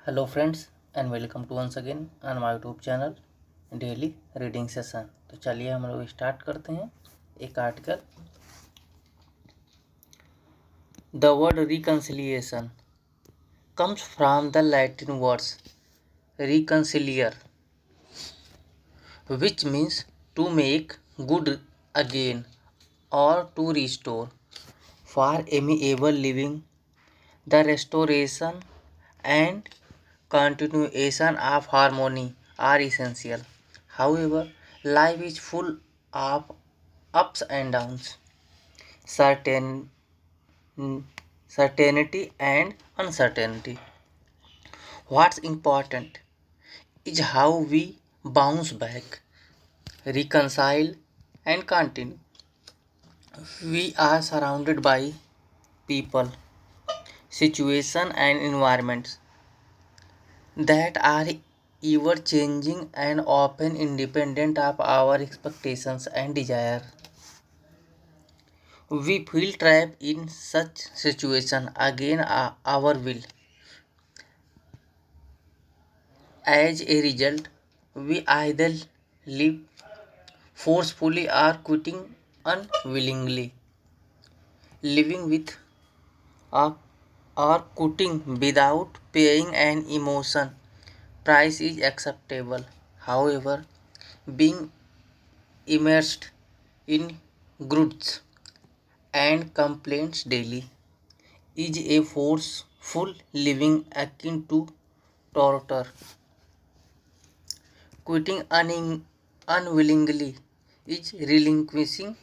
Hello friends and welcome to once again on my YouTube channel daily reading session. तो चलिए हम लोग start करते हैं एक article. The word reconciliation comes from the Latin words reconciliare which means to make good again or to restore. For amiable living, the restoration and continuation of harmony are essential. However, life is full of ups and downs, certain certainty and uncertainty. What's important is how we bounce back, reconcile, and continue. We are surrounded by people, situations, and environments that are ever changing and often independent of our expectations and desire. We feel trapped in such situation again our will. As a result, we either live forcefully or quitting unwillingly. Living with or, or quitting without paying an emotion price is acceptable. However, being immersed in grudges and complaints daily is a forceful living akin to torture. Quitting unwillingly is relinquishing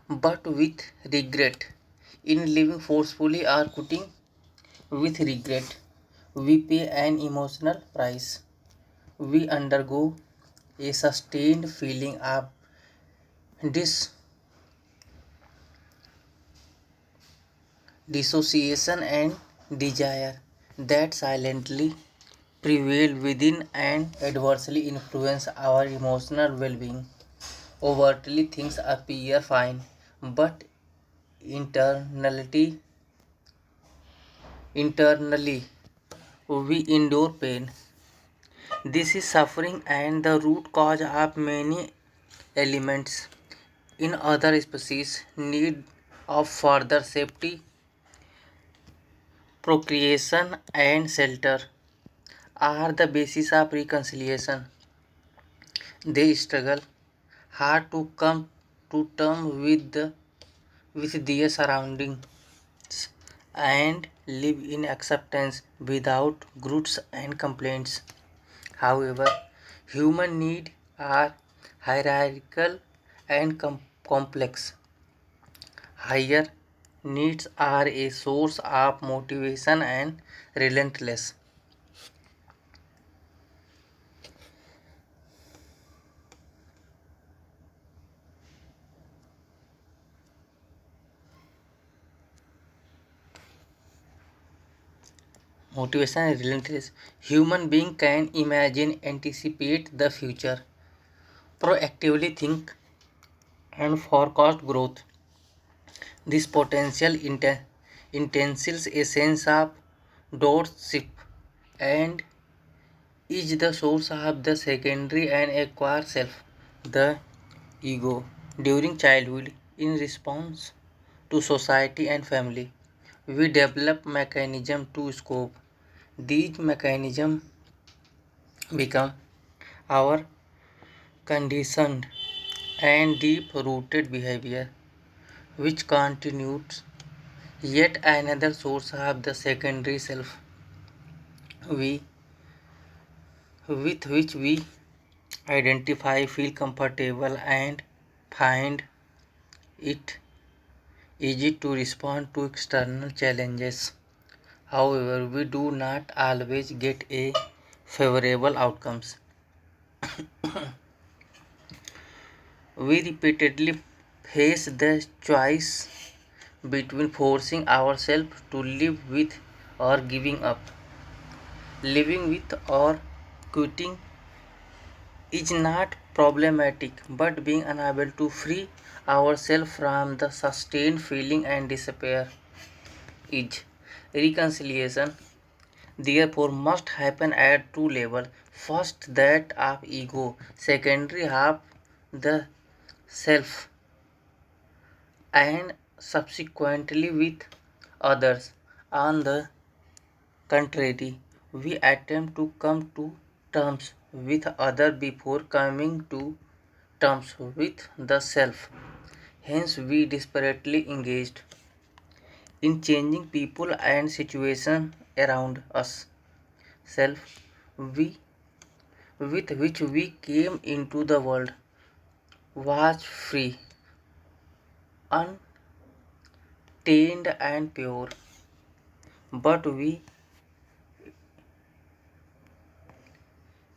but with regret. In living forcefully or quitting with regret, we pay an emotional price. We undergo a sustained feeling of dis- dissociation and desire that silently prevail within and adversely influence our emotional well-being. Overtly things appear fine, but internally internally we endure pain. This is suffering and the root cause of many elements in other species need of further safety, procreation and shelter are the basis of reconciliation. They struggle hard to come to terms with their surroundings and live in acceptance without grudges and complaints. However, human needs are hierarchical and complex. Higher needs are a source of motivation and relentless. Motivation and relentless. Human being can imagine, anticipate the future, proactively think and forecast growth. This potential entails a sense of doorship and is the source of the secondary and acquired self, the ego. During childhood, in response to society and family, we develop mechanism to cope. These mechanisms become our conditioned and deep-rooted behavior, which continues yet another source of the secondary self we with which we identify, feel comfortable, and find it easy to respond to external challenges. However, we do not always get a favorable outcomes. We repeatedly face the choice between forcing ourselves to live with or giving up. Living with or quitting is not problematic, but being unable to free ourselves from the sustained feeling and despair is. Reconciliation. therefore must happen at two levels. First, that of ego, secondary of the self, and subsequently with others. On the contrary, we attempt to come to terms with other before coming to terms with the self. Hence, we desperately engaged in changing people and situations around us. Self, we with which we came into the world, was free, untainted, and pure. But we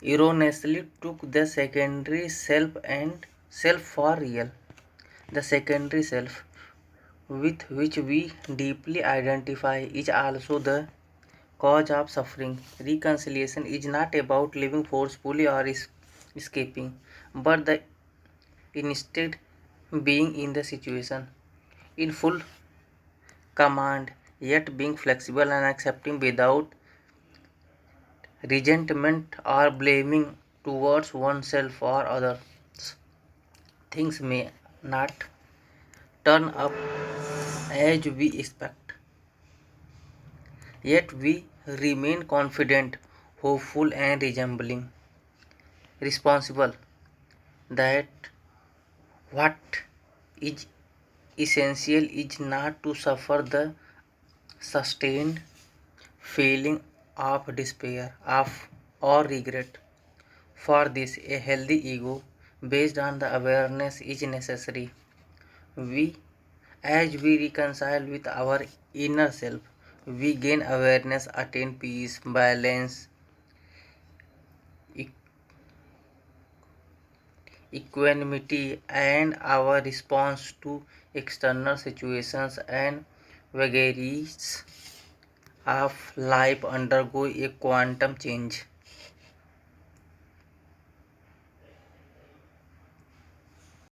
erroneously took the secondary self and self for real. The secondary self, with which we deeply identify, is also the cause of suffering. Reconciliation is not about living forcefully or escaping, but the instead being in the situation in full command, yet being flexible and accepting without resentment or blaming towards oneself or others. Things may not turn up as we expect, yet we remain confident, hopeful, and resembling responsible that what is essential is not to suffer the sustained feeling of despair of or regret. For this, a healthy ego based on the awareness is necessary. We, as we reconcile with our inner self, we gain awareness, attain peace, balance, e- equanimity, and our response to external situations and vagaries of life undergo a quantum change.